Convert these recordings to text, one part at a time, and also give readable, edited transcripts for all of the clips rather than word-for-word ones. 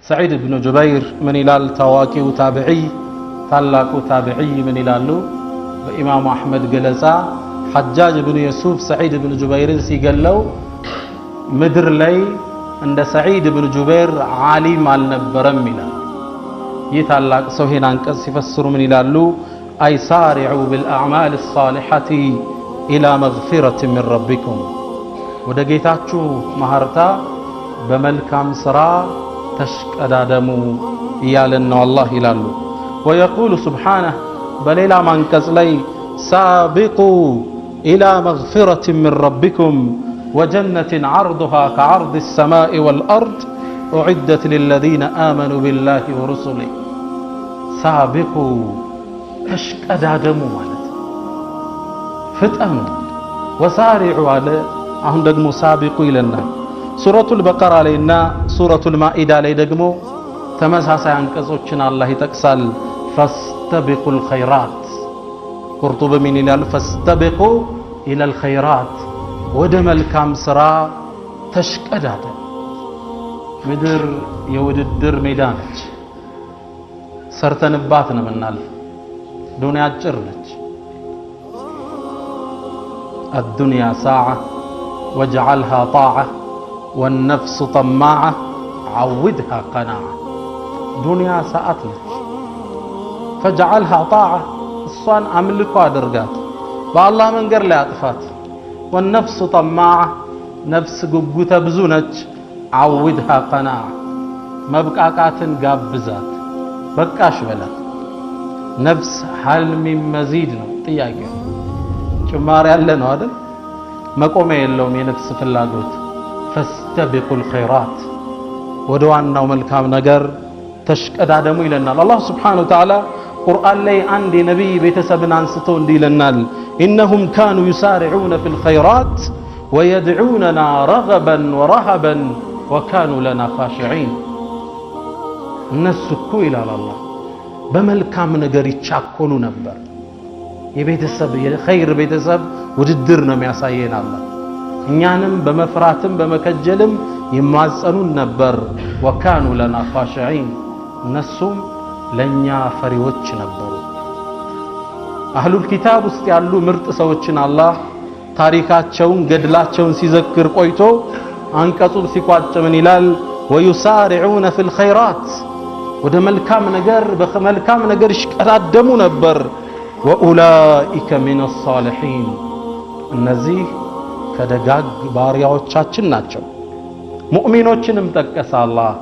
سعيد بن جبير من إلال تواكي تابعي ታላቁ ታቢዒ ምን ይላሉ በኢማሙ አህመድ ገለጻ ሐጃጅ ብን ዩሱፍ ሰዒድ ብን ጁበይርን ሲገለው ምድር ላይ እንደ ሰዒድ ብን ጁበይር ዓሊም አልነበረም ይላል። ይህ ታላቅ ሰው ይህን አንቀጽ ሲፈስሩ ምን ይላሉ? አይ ሳሪዑ ቢልአዕማል الصالحة ኢላ መግፊረት ሚን ረቢኩም፣ ወደ ጌታችሁ ማህርታ በመልካም ስራ ተሽቀዳደሙ እያለን ነው አላህ ይላሉ። ويقول سبحانه بليلا منكز لي سابقوا إلى مغفرة من ربكم وجنة عرضها كعرض السماء والأرض أعدت للذين آمنوا بالله ورسله. سابقوا أشكدادموا مالت فتأموا وسارعوا على أهم دقموا سابقوا إلى سورة البقرة لنا سورة المائدة لي دقموا تمساسا ينكزوچنا الله تكسل فاستبقوا الخيرات. قرطبة من إلال فاستبقوا إلى الخيرات ودم الكام سرا تشكداد مدر يود الدر ميدانج سرتن باتنا من نالف دنيا جرنج. الدنيا ساعة واجعلها طاعة والنفس طماعة عودها قناعة. دنيا ساعتنا فجعلها طاعة الصان أملكوا درجات بالله من قر لا أطفات. والنفس طماعة نفس قبوتها بزونج عودها قناعة مبقاقات قابزات بقاش بلا نفس حل من مزيد طياقه جمار يالنا هذا مقوم يلوم ينفس في اللاقوت. فاستبقوا الخيرات ودوانا وملكام نقر تشكدادموا إلى النار. الله سبحانه وتعالى قرآن لي عندي نبي بيتسبنا ستون دي للنال إنهم كانوا يسارعون في الخيرات ويدعوننا رغبا ورهبا وكانوا لنا خاشعين. نسكوا إلى الله بملكام نقر يتشاكلوا نبر يبيتسب خير بيتسب وددرنا مياسايين الله إنيانم بمفراتم بمكجلم يمازنون نبر وكانوا لنا خاشعين. نسوم لنيا فريوچ ነበሩ። አህሉል ኪታብ ውስጥ ያሉ ምርጥ ሰዎችን አላህ ታሪካቸውን ገድላቸውን ሲዘክር ቆይቶ አንቀጹን ሲቋጭ ምን ይላል? ወዩሳሪዑነ ፊል ኸይራት ወደ መልካም ነገር ይሽቀዳደሙ ነበር። ወኡላኢከ ሚነስ ሷሊሒን እነዚህ ከደጋግ ባሪያዎቻችን ናቸው። ሙእሚኖችንም ጠቀሰ አላህ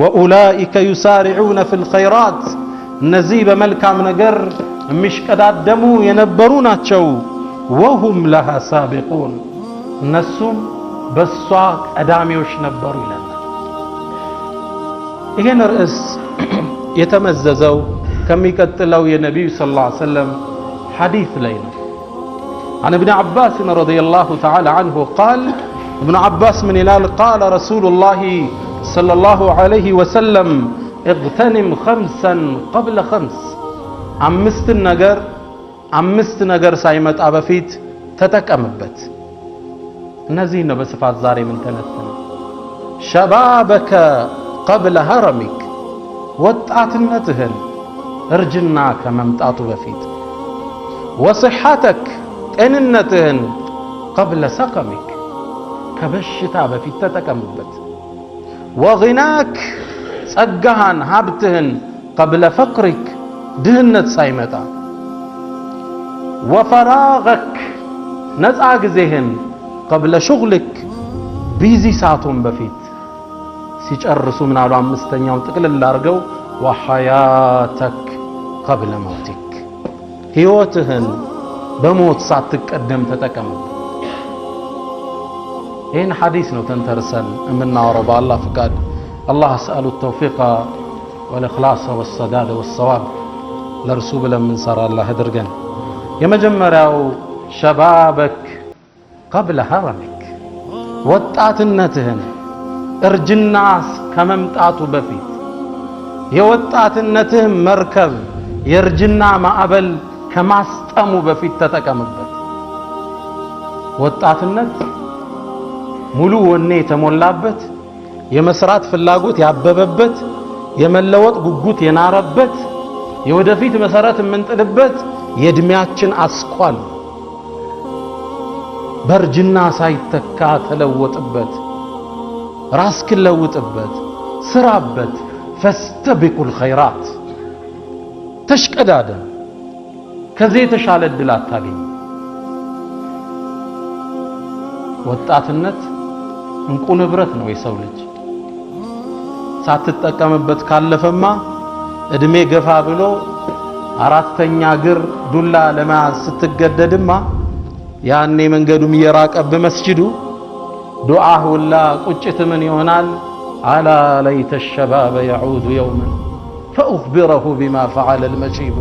وأولئك يسارعون في الخيرات نزيب ملكام نجر مش كدادمو ينبرونا تشو وهم لها سابقون نسوم بسواك أداميوش نبروا لنا. إيجان رئيس يتمززو كم يكتلو يا نبي صلى الله عليه وسلم حديث لينا عن ابن عباس رضي الله تعالى عنه قال ابن عباس من إلال قال رسول الله صلى الله عليه وسلم اغتنم خمسا قبل خمس. አምስት ነገር ሳይመጣ በፊት ተጠቀምበት። እነዚህ ነው በስፋት ዛሬ ምን ተነተነ። شبابك قبل هرمك ወጣትነትህን እርጅና ከመምጣቱ በፊት وصحتك ጤንነትህን قبل سقمك ከበሽታ በፊት ተጠቀምበት وغناك ጸጋህን ሀብትህን قبل فقرك ድህነት ሳይመጣ وفراغك ነፃ ጊዜህን قبل شغلك ቢዚ ሰዓቱን በፊት ሲጨርሱ ምን አሉ አምስተኛውን ጥቅልል አድርገው وحياتك قبل موتك ህይወትህን በሞት ሳትቀደም ተጠቀምበት። ይህን ሐዲስ ነው ተንተርሰን የምናወራው በአላህ ፍቃድ። አላህ አስአሉ ተውፊቅ ወልኢኽላስ ወሰዳድ ወሰዋብ ለርሱ ብለን ምንሰራ አላህ ያድርገን። የመጀመሪያው ሸባበክ قبل هرمك ወጣትነትህን እርጅና ከመምጣቱ በፊት የወጣትነትህ መርከብ የእርጅና ማዕበል ከማስጠሙ በፊት ተጠቀምበት። ወጣትነት ሙሉ ወኔ የተሞላበት የመስራት ፍላጎት ያበበበት የመለወጥ ጉጉት የናረበት የወደፊት መሰረት የምንጥልበት የእድሜያችን አስኳል በርጅና ሳይተካ ተለወጥበት ራስክን ለውጥበት ስራበት ፈስተቢቁል ኸይራት ተሽቀዳደም ከዚህ የተሻለ እድል አታገኝ ወጣትነት እንቁ ንብረት ነው የሰው ልጅ ሳትጠቀምበት ካለፈማ እድሜ ገፋ ብሎ አራተኛ እግር ዱላ ለማያዝ ስትገደድማ ያኔ መንገዱም እየራቀብ መስጂዱ ዱዓህ ሁላ ቁጭት ምን ይሆናል አላ ለይተ الشباب يعود يوما فاخبره بما فعل المشيب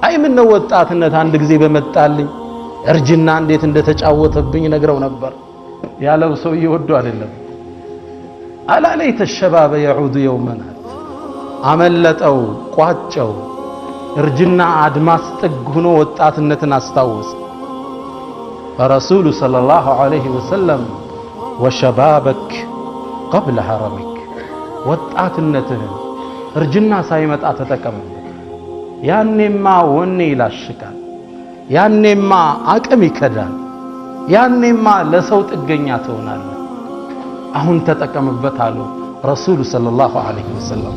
አይ ምን ነው ወጣትነት አንድ ጊዜ በመጣልኝ እርጅና እንዴት እንደተጫወተብኝ ነግረው ነበር ያለው ሰው ይወዱ አይደለም አላ ለይተ الشباب يعود يوما አመለጠው ቋጨው እርጅና አድማስ ጥግ ሆኖ ወጣትነትን አስታውስ فرسول صلى الله عليه وسلم وشبابك قبل هرمك ወጣትነትህን እርጅና ሳይመጣ ተጠቀምበት ያኔማ ወኔ ይላሽቃል ያኔማ አቅም ይከዳል ያኔማ ለሰው ጥገኛ ትሆናለህ አሁን ተጠቀምበት አሉ ረሱል ሰለላሁ ዐለይሂ ወሰለም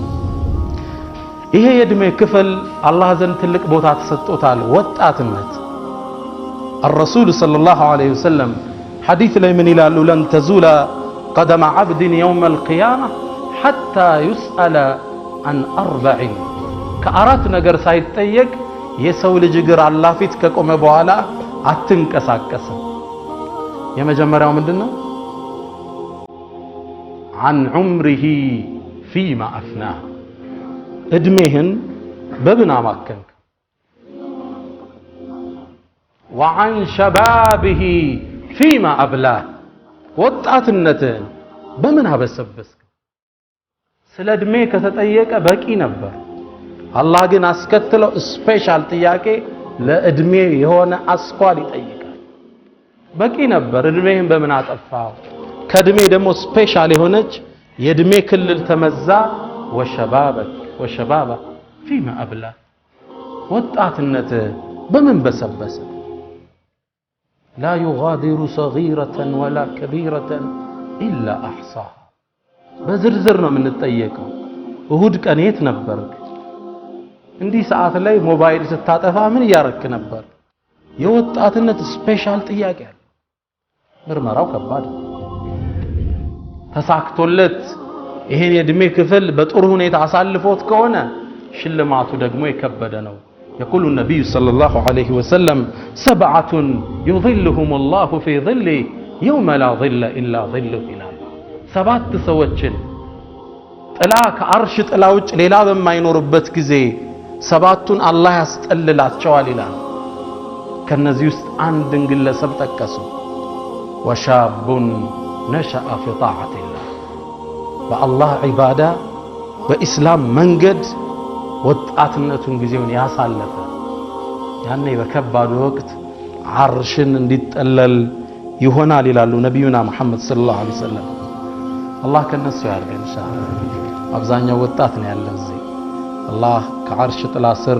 ይሄ የእድሜ ክፍል አላህ ዘንድ ትልቅ ቦታ ተሰጥቶታል ወጣትነት الرسول صلى الله عليه وسلم حديث ላይ ምን ይላሉ لن تزول قدم عبد يوم القيامة حتى يسأل عن أربع ከአራት ነገር ሳይጠየቅ የሰው ልጅ እግር አላህ ፊት ከቆመ በኋላ አትንቀሳቀስም የመጀመሪያው ምንድነው عن عمره فيما أفناه እድሜህን በምን አማከንክ وعن شبابه فيما أبلاه ወጣትነትህን በምን አበሰበስክ ስለ እድሜ ከተጠየቀ በቂ ነበር አላህ ግን አስከትለው ስፔሻል ጥያቄ ለእድሜ የሆነ አስኳል ይጠይቃል በቂ ነበር እድሜህን በምን አጠፋው ከእድሜ ደግሞ ስፔሻል የሆነች የእድሜ ክልል ተመዛ وشبابك فيما أبلاه ወጣትነትህ በምን በሰበሰ لا يغادر صغيرة ولا كبيرة إلا أحصاها በዝርዝር ነው የምንጠየቀው እሁድ ቀን የት ነበርክ እንዲህ ሰዓት ላይ ሞባይል ስታጠፋ ምን ያረክ ነበር የወጣትነት ስፔሻል ጥያቄ አለ ምርመራው ከባድ ተሳክቶለት ይሄን የእድሜ ክፍል በጥሩ ሁኔታ አሳልፎት ከሆነ ሽልማቱ ደግሞ የከበደ ነው يقول النبي صلى الله عليه وسلم 7 يظلهم الله في ظله يوم لا ظل إلا ظله إلى ሰባት ሰዎችን ጥላ ከአርሽ ጥላ ውጭ ሌላ በማይኖርበት ጊዜ ሰባቱን አላህ ያስጠልላቸዋል ይላል ከነዚህ ውስጥ አንድን ግለሰብ ጠቀሱ ወሻቡን ነሸአ في طاعة الله በአላህ ዒባዳ በእስላም መንገድ ወጣትነቱን ጊዜውን ያሳለፈ ያኔ በከባዱ ወቅት አርሽን እንዲጠለል ይሆናል ይላሉ ነብዩና መሐመድ ሰለላሁ ዐለይሂ ወሰለም አላህ ከነሱ ያርገን ኢንሻአላህ አብዛኛው ወጣት ነው ያለው እዚህ አላህ ከአርሽ ጥላ ስር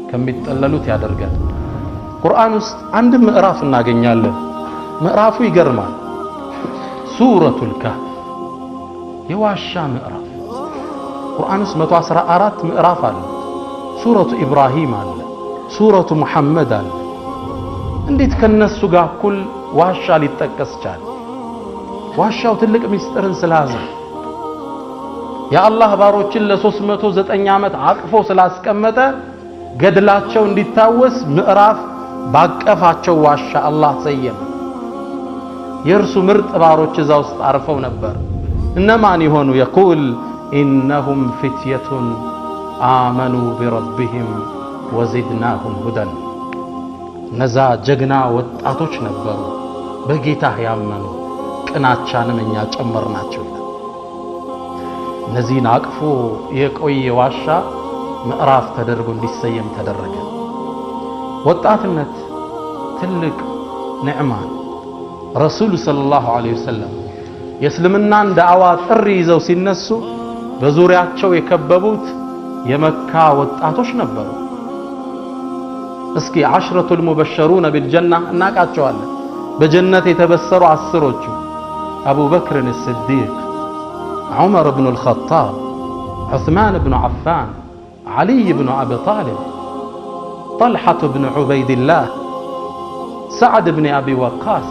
ከሚጠለሉት ያደርጋል ቁርአን ውስጥ አንድ ምዕራፍ እናገኛለን ምዕራፉ ይገርማል ሱረቱል ከህፍ የዋሻ ምዕራፍ ቁርአን ውስጥ 114 ምዕራፍ አለ ሱረቱ ኢብራሂም አለ ሱረቱ ሙሐመድ አለ እንዴት ከነሱ ጋር እኩል ዋሻ ሊጠቀስ ቻለ ዋሻው ትልቅ ምስጢርን ስለያዘ የአላህ ባሮችን ለ309 ዓመት አቅፎ ስላስቀመጠ ገድላቸው እንዲታወስ ምዕራፍ ባቀፋቸው ዋሻ አላህ ሰየመ የእርሱ ምርጥ ባሮች እዛ ውስጥ አርፈው ነበር እነማን ይሆኑ يقول إنهم فتية آمنوا بربهم وزدناهم هدى ነዛ ጀግና ወጣቶች ነበሩ በጌታህ ያመኑ ቅናቻንም እኛ ጨመርናቸው እነዚህን አቅፎ የቆየ ዋሻ ምዕራፍ ተደርጎ እንዲሰየም ተደረገ ወጣትነት ትልቅ ንዕማ ረሱል ሰለላሁ ዐለይሂ ወሰለም የእስልምናን ዳዕዋ ጥሪ ይዘው ሲነሱ በዙሪያቸው የከበቡት የመካ ወጣቶች ነበሩ። እስኪ አሽረቱል ሙበሸሩነ ቢልጀና እናቃቸዋለን። በጀነት የተበሰሩ አስሮቹ አቡበክር الصديق፣ ዑመር ብኑ الخطاب፣ ዑስማን ብኑ ዓፋን፣ ዓሊይ ብኑ አቢ ጣሊብ፣ ጠልሐة ብኑ ዑበይድላህ፣ ሰዕድ ብን አቢ ወቃስ፣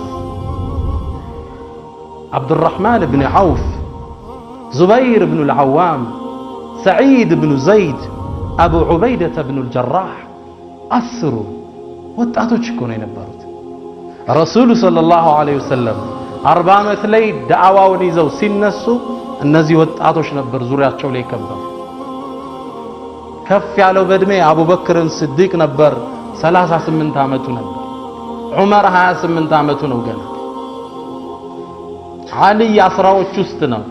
ዓብዱራሕማን ብን ዐውፍ፣ ዙበይር ብኑ الዓዋም፣ ሰዒድ ብኑ ዘይድ፣ አቡ ዑበይደተ ብኑ الጀራሕ። አስሩ ወጣቶች እኮ ነው የነበሩት። ረሱሉ ሰለላሁ ዐለይሂ ወሰለም 40 ዓመት ላይ ዳዕዋውን ይዘው ሲነሱ እነዚህ ወጣቶች ነበር ዙሪያቸው ላይ ከበቡ። ከፍ ያለው በእድሜ አቡበክርን ስዲቅ ነበር፣ 38 ዓመቱ ነበር። ዑመር 28 ዓመቱ ነው ገና። ዓሊይ አስራዎች ውስጥ ነው።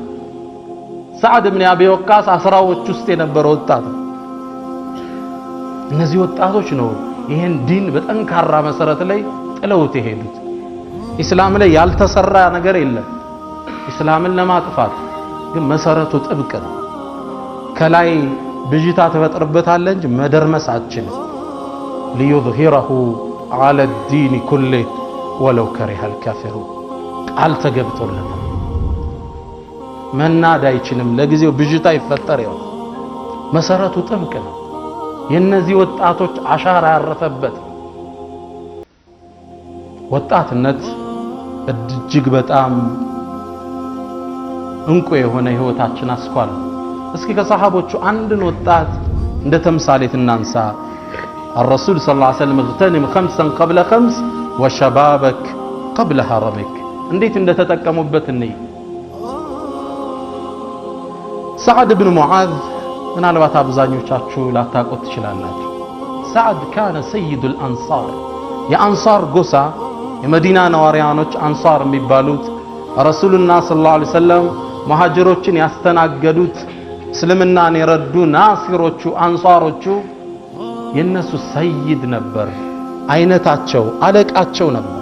ሰዕድ ብን አቢ ወቃስ አስራዎች ውስጥ የነበረ ወጣት። እነዚህ ወጣቶች ነው ይሄን ዲን በጠንካራ መሰረት ላይ ጥለውት የሄዱት። ኢስላም ላይ ያልተሰራ ነገር የለም። ኢስላምን ለማጥፋት ግን መሰረቱ ጥብቅ ነው። ከላይ ብዥታ ተፈጥርበታለህ እንጂ መደርመስ አትችልም። ሊዩዝሂረሁ ዐለ ዲን ኩሊህ ወለው ከሪሀል ካፊሩን ቃል ተገብቶለታል። መናድ አይችልም። ለጊዜው ብዥታ ይፈጠር ይሆናል። መሰረቱ ጥብቅ ነው። የነዚህ ወጣቶች አሻራ ያረፈበት ወጣትነት እጅግ በጣም እንቁ የሆነ ህይወታችን አስኳል። እስኪ ከሰሃቦቹ አንድን ወጣት እንደ ተምሳሌት እናንሳ። الرسول صلى الله عليه وسلم اغتنم خمسا قبل خمس وشبابك قبل هرمك እንዴት እንደተጠቀሙበት እንይ። ሰዕድ ብን ሙዓዝ ምናልባት አብዛኞቻችሁ ላታውቁት ትችላላችሁ። ሰዕድ ካነ ሰይዱል አንሳር፣ የአንሳር ጎሳ የመዲና ነዋሪያኖች አንሳር የሚባሉት ረሱሉላህ ሰለላሁ ዐለይሂ ወሰለም መሃጅሮችን ያስተናገዱት እስልምናን የረዱ ናሲሮቹ አንሳሮቹ የነሱ ሰይድ ነበር። አይነታቸው አለቃቸው ነበር።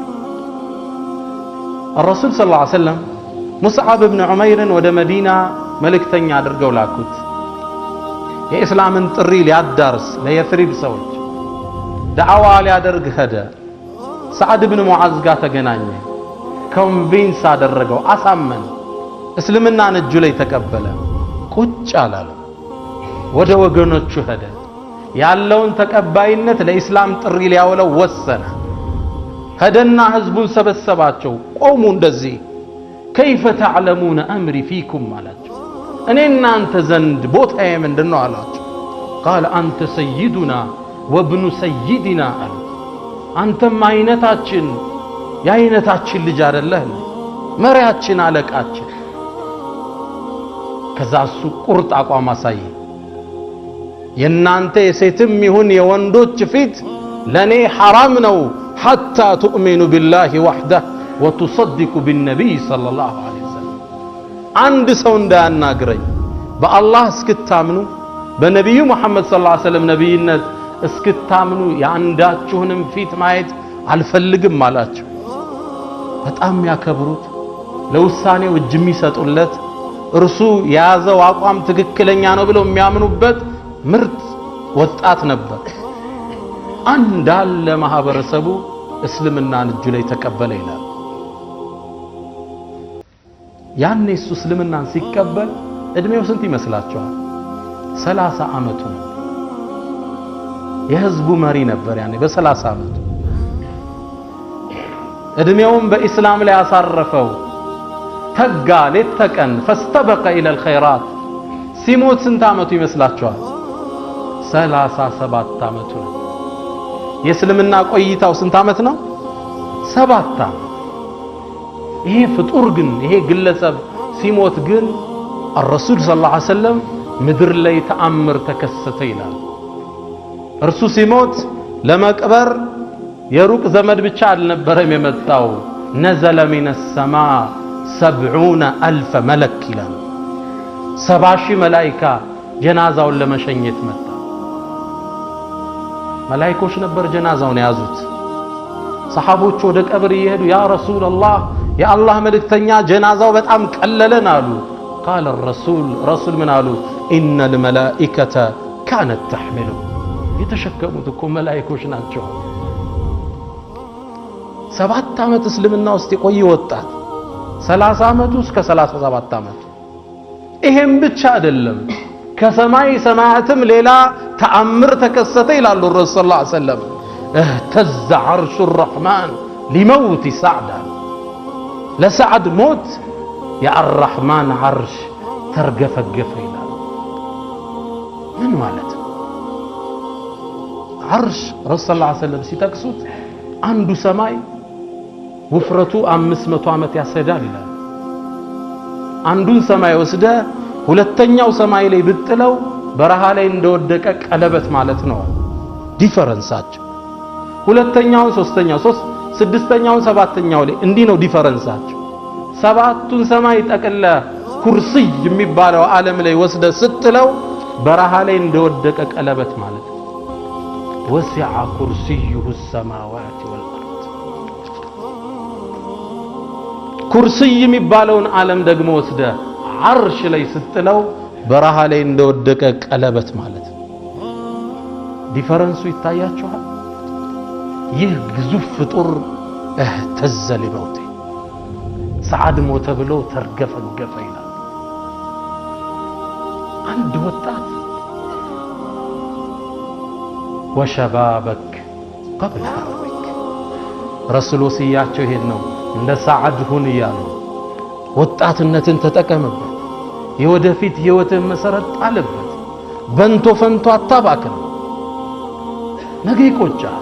ረሱል ሰለላሁ ዐለይሂ ወሰለም ሙስዓብ ብን ዑመይርን ወደ መዲና መልእክተኛ አድርገው ላኩት። የእስላምን ጥሪ ሊያዳርስ ለየትሪብ ሰዎች ዳዕዋ ሊያደርግ ሄደ። ሰዕድ ብን ሙዓዝ ጋር ተገናኘ። ኮንቪንስ አደረገው፣ አሳመነ። እስልምናን እጁ ላይ ተቀበለ። ቁጭ አላለ። ወደ ወገኖቹ ሄደ። ያለውን ተቀባይነት ለኢስላም ጥሪ ሊያውለው ወሰነ። ሄደና ህዝቡን ሰበሰባቸው። ቆሙ እንደዚህ ከይፈ ተዕለሙነ አምሪ ፊኩም አላቸው። እኔ እናንተ ዘንድ ቦታዬ ምንድነው አላቸው። ቃለ አንተ ሰይዱና ወብኑ ሰይድና አሉ። አንተም አይነታችን የአይነታችን ልጅ አይደለህ? መሪያችን፣ አለቃችን። ከዛ እሱ ቁርጥ አቋም አሳየ። የናንተ የሴትም ይሁን የወንዶች ፊት ለኔ ሐራም ነው ሐታ ትኡሚኑ ቢላሂ ወህደህ ወቱሰድቁ ቢነቢይ ሰለላሁ ዐለይሂ ወሰለም። አንድ ሰው እንዳያናግረኝ በአላህ እስክታምኑ በነቢዩ ሙሐመድ ሰለላሁ ዐለይሂ ወሰለም ነቢይነት እስክታምኑ የአንዳችሁንም ፊት ማየት አልፈልግም አላቸው። በጣም ያከብሩት፣ ለውሳኔው እጅ የሚሰጡለት፣ እርሱ የያዘው አቋም ትክክለኛ ነው ብለው የሚያምኑበት ምርጥ ወጣት ነበር። አንዳለ ማህበረሰቡ እስልምናን እጁ ላይ ተቀበለ ይላል። ያኔ እሱ እስልምናን ሲቀበል እድሜው ስንት ይመስላችኋል? 30 ዓመቱ ነው። የህዝቡ መሪ ነበር ያኔ በ30 ዓመቱ። እድሜውን በኢስላም ላይ ያሳረፈው ተጋ ሌት ተቀን ፈስተበቀ ኢለል ኸይራት። ሲሞት ስንት ዓመቱ ይመስላችኋል? 37 ዓመቱ ነው። የእስልምና ቆይታው ስንት ዓመት ነው? 7 ዓመት። ይሄ ፍጡር ግን ይሄ ግለሰብ ሲሞት ግን الرسول صلى الله عليه وسلم ምድር ላይ ተአምር ተከሰተ ይላል። እርሱ ሲሞት ለመቅበር የሩቅ ዘመድ ብቻ አልነበረም የመጣው። نزل من السماء 70,000 መለክ ይላል። 70,000 መላኢካ ጀናዛውን ለመሸኘት መጣ። መላኢኮች ነበር ጀናዛውን ያዙት። ሰሃቦች ወደ ቀብር እየሄዱ ያ ረሱላህ የአላህ መልእክተኛ ጀናዛው በጣም ቀለለን አሉ። قال الرسول من قالوا إن الملائكة كانت تحمله يتشكموا እኮ መላእክቶች ናቸው 7 ዓመት እስልምና ውስጥ የቆየ ወጣት 30 ዓመቱ እስከ 37 ዓመቱ ይሄም ብቻ አይደለም ከሰማይ ሰማያትም ሌላ ተአምር ተከሰተ ይላሉ ረሱል ሰለላሁ ዐለይሂ ወሰለም اهتز عرش الرحمن لموت سعد لسعد موت يا الرحمن عرش ترجفجف ይላል ምን ማለት عرش رسول الله صلى الله عليه وسلم ሲጠቅሱት አንዱ ሰማይ ውፍረቱ 500 ዓመት ያሰዳል ይላል አንዱን ሰማይ ወስደ ሁለተኛው ሰማይ ላይ ብጥለው በረሃ ላይ እንደወደቀ ቀለበት ማለት ነው ዲፈረንሳቸው ሁለተኛውን ሶስተኛው ስድስተኛውን ሰባተኛው ላይ እንዲህ ነው ዲፈረንሳቸው ሰባቱን ሰማይ ጠቅለ ኩርሲይ የሚባለው ዓለም ላይ ወስደ ስትለው በረሃ ላይ እንደወደቀ ቀለበት ማለት ነው وسع كرسيه السماوات والارض ኩርሲይ የሚባለውን ዓለም ደግሞ ወስደ عرش ላይ ስትለው በረሃ ላይ እንደወደቀ ቀለበት ማለት ነው ዲፈረንሱ ይታያችኋል ይህ ግዙፍ ፍጡር اهتز لموته ሰዓድ ሞተ ብሎ ተርገፈገፈ ይላል አንድ ወጣት وشبابك قبل حرمك رسول ወሲያቸው ይሄን ነው እንደ ሰዓድ ሁን ይያሉ ወጣትነትን ተጠቀምበት የወደፊት ህይወትን መሰረት ጣልበት በንቶ ፈንቶ አታባክን ነገ ይቆጫል